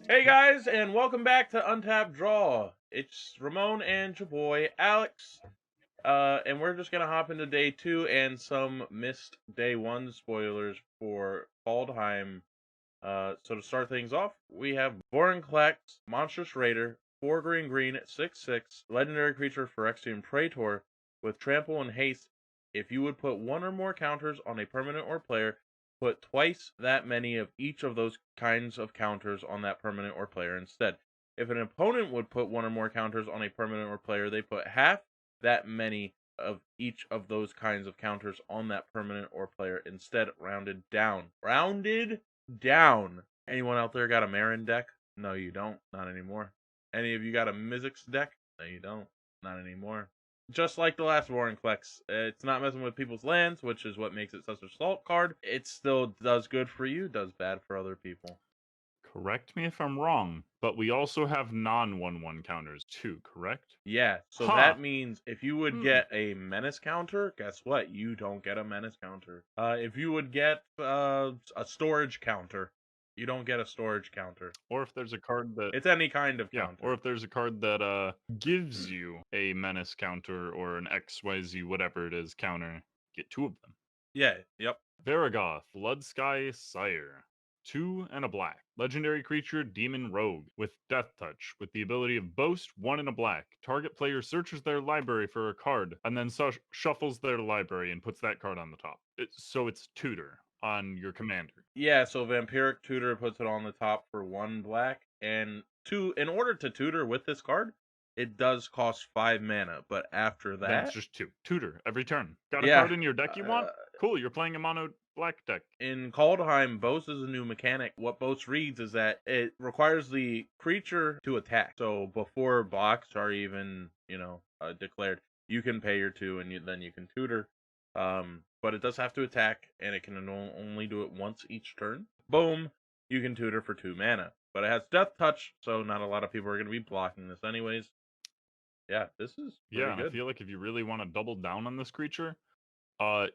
Hey guys, and welcome back to Untapped Draw. It's Ramon and your boy Alex, and we're just gonna hop into day 2 and some missed day 1 spoilers for Kaldheim. So to start things off, we have Vorinclex, Monstrous Raider, 4 green green, 6/6, legendary creature Phyrexian Praetor with trample and haste. If you would put one or more counters on a permanent or player, put twice that many of each of those kinds of counters on that permanent or player instead. If an opponent would put one or more counters on a permanent or player, they put half that many of each of those kinds of counters on that permanent or player instead, rounded down. Rounded down. Anyone out there got a Marin deck? No, you don't. Not anymore. Any of you got a Mizzix deck? No, you don't. Not anymore. Just like the last Vorinclex, it's not messing with people's lands, which is what makes it such a salt card. It still does good for you, does bad for other people. Correct me if I'm wrong, but we also have non-1/1 counters too, correct? Yeah, so Huh. that means if you would Hmm. get a menace counter, guess what? You don't get a menace counter. If you would get a storage counter, you don't get a storage counter. Or if there's a card that It's any kind of yeah, or counter. if there's a card that gives you a menace counter or an XYZ whatever it is counter, get two of them. Yeah, yep. Varagoth, Bloodsky Sire. 2 and a black. Legendary creature, Demon Rogue, with Death Touch, with the ability of Boast, 1 and a black. Target player searches their library for a card, and then shuffles their library and puts that card on the top. So it's tutor on your commander. Yeah, so Vampiric Tutor puts it on the top for 1 black, and in order to tutor with this card, it does cost 5 mana, but after Then it's that, just 2. Tutor every turn. Got a yeah, card in your deck you want? Cool, you're playing a mono black deck. in Kaldheim, Boast is a new mechanic. What Boast reads is that it requires the creature to attack. So before blocks are even, declared, you can pay your 2 and then you can tutor. But it does have to attack, and it can only do it once each turn. Boom, you can tutor for 2 mana. But it has Death Touch, so not a lot of people are going to be blocking this anyways. Yeah, this is Yeah, pretty and I good. feel like if you really want to double down on this creature,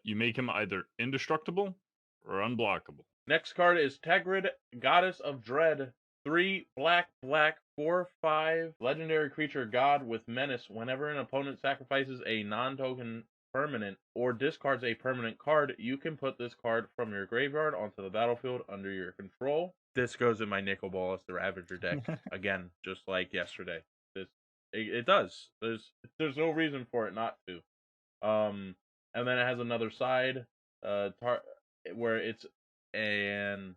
you make him either indestructible or unblockable. Next card is Tegrid, Goddess of Dread. 3 black, black, 4/5 legendary creature god with menace. Whenever an opponent sacrifices a non-token permanent or discards a permanent card, you can put this card from your graveyard onto the battlefield under your control. This goes in my Nicol Bolas the Ravager deck again, just like yesterday. It does. There's no reason for it not to. And then it has another side, where it's an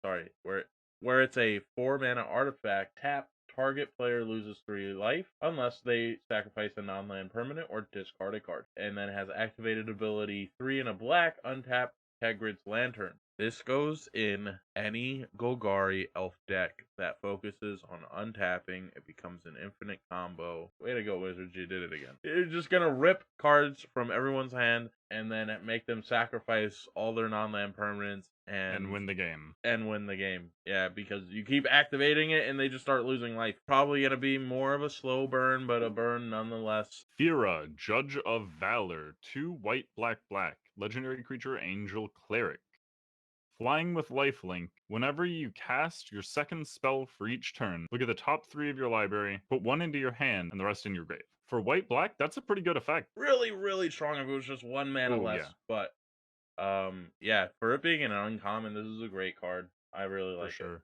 sorry, where it's a 4 mana artifact. Tap, target player loses 3 life unless they sacrifice a non-land permanent or discard a card. And then it has activated ability 3 and a black, untap Tegrid's Lantern. This goes in any Golgari elf deck that focuses on untapping. It becomes an infinite combo. Way to go, Wizards, you did it again. You're just gonna rip cards from everyone's hand and then make them sacrifice all their non-land permanents And win the game. and win the game. Yeah, because you keep activating it and they just start losing life. Probably gonna be more of a slow burn, but a burn nonetheless. Fira, Judge of Valor, 2 white, black, black. Legendary creature, Angel Cleric. Flying with lifelink. Whenever you cast your second spell for each turn, look at the top 3 of your library, put 1 into your hand, and the rest in your grave. For white, black, that's a pretty good effect. Really, really strong if it was just 1 mana Oh, less. yeah. But yeah, for it being an uncommon, this is a great card. I really For like it. sure.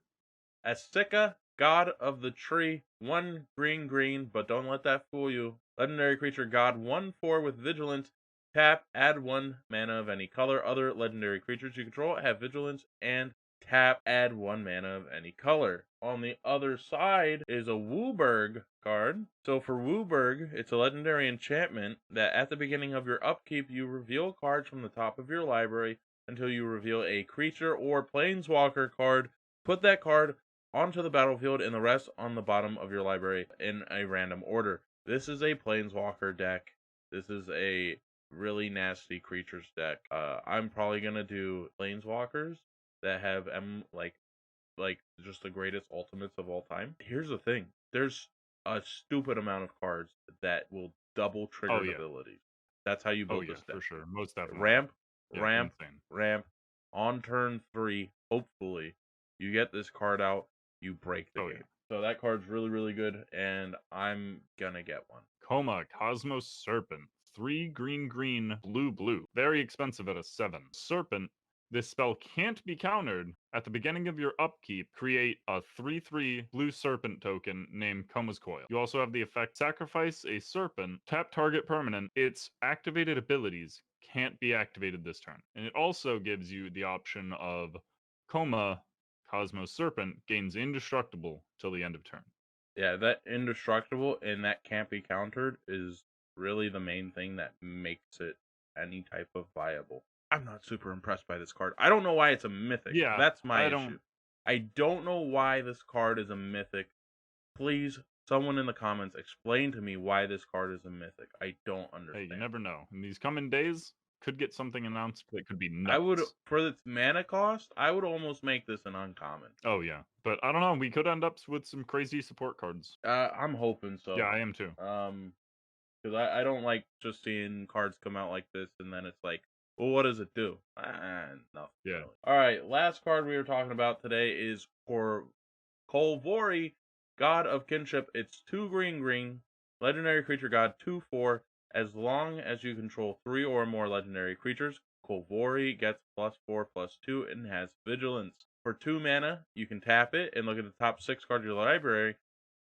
Astika, God of the Tree, 1 green green, but don't let that fool you. Legendary creature god, 1/4 with vigilance. Tap, add 1 mana of any color. Other legendary creatures you control have vigilance, and tap, add 1 mana of any color. On the other side is a Wooburg card. So for Wooburg, it's a legendary enchantment that at the beginning of your upkeep, you reveal cards from the top of your library until you reveal a creature or planeswalker card. Put that card onto the battlefield and the rest on the bottom of your library in a random order. This is a planeswalker deck. This is a really nasty creatures deck. I'm probably gonna do planeswalkers that have like just the greatest ultimates of all time. Here's the thing: there's a stupid amount of cards that will double Oh, triggered yeah. abilities. That's how you Oh, build yeah, this for deck. sure. Most definitely. Ramp, Yeah, ramp, insane. ramp. On turn 3, hopefully, you get this card out. you break the Oh, game. yeah. So that card's really, really good, and I'm gonna get one. Coma Cosmos Serpent. 3 green, green, blue, blue. Very expensive at a 7. Serpent. This spell can't be countered. At the beginning of your upkeep, create a 3/3 blue serpent token named Coma's Coil. You also have the effect sacrifice a serpent, tap target permanent. Its activated abilities can't be activated this turn. And it also gives you the option of Coma Cosmos Serpent gains indestructible till the end of turn. Yeah, that indestructible and that can't be countered is really the main thing that makes it any type of viable. I'm not super impressed by this card. I don't know why it's a mythic. Yeah, That's my I issue. don't. I don't know why this card is a mythic. Please, someone in the comments, explain to me why this card is a mythic. I don't Hey, understand. you never know. In these coming days, could get something announced that could be nuts. I would, for its mana cost, I would almost make this an uncommon. Oh yeah, but I don't know. We could end up with some crazy support cards. I'm hoping so. Yeah, I am too. Because I don't like just seeing cards come out like this and then it's like, well, what does it do? Nothing. Yeah. Really. All right, last card we were talking about today is for Kolvori, God of Kinship. It's 2 green, green, legendary creature god, 2/4. As long as you control 3 or more legendary creatures, Kolvori gets +4/+2 and has vigilance. For 2 mana, you can tap it and look at the top 6 cards of your library.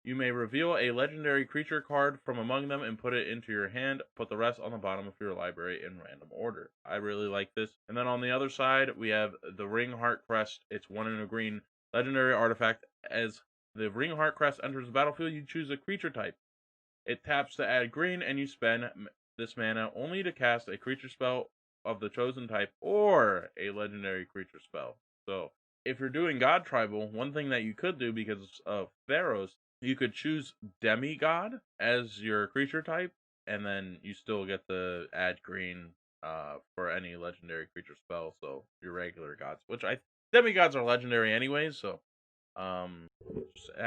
You may reveal a legendary creature card from among them and put it into your hand. Put the rest on the bottom of your library in random order. I really like this. And then on the other side, we have the Ringheart Crest. It's 1 and a green legendary artifact. As the Ringheart Crest enters the battlefield, you choose a creature type. It taps to add green, and you spend this mana only to cast a creature spell of the chosen type or a legendary creature spell. So, if you're doing God Tribal, one thing that you could do because of Pharaohs, you could choose Demigod as your creature type, and then you still get to add green for any legendary creature spell. So your regular gods, which demigods are legendary anyways, so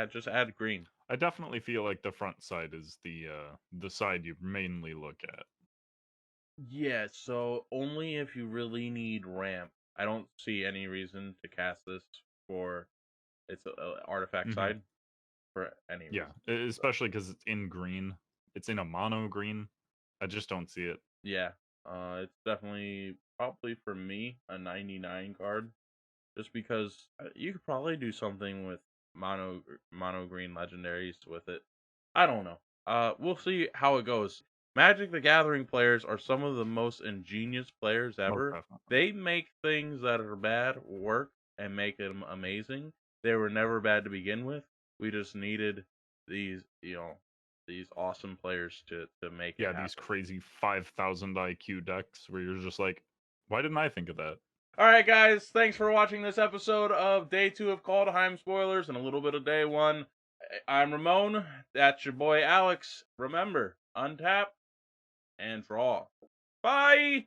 just add green. I definitely feel like the front side is the side you mainly look at. Yeah, so only if you really need ramp. I don't see any reason to cast this for its artifact side for any Yeah, reason. especially because it's in green. It's in a mono green. I just don't see it. Yeah, it's definitely probably for me a 99 card, just because you could probably do something with mono green legendaries with it. I don't know. We'll see how it goes. Magic the Gathering players are some of the most ingenious players Most ever. definitely. They make things that are bad work and make them amazing. They were never bad to begin with. We just needed these, these awesome players to make it Yeah, happen. these crazy 5,000 IQ decks where you're just like, why didn't I think of that? All right, guys. Thanks for watching this episode of Day 2 of Kaldheim Spoilers and a little bit of Day 1. I'm Ramon. That's your boy Alex. Remember, untap and draw. Bye!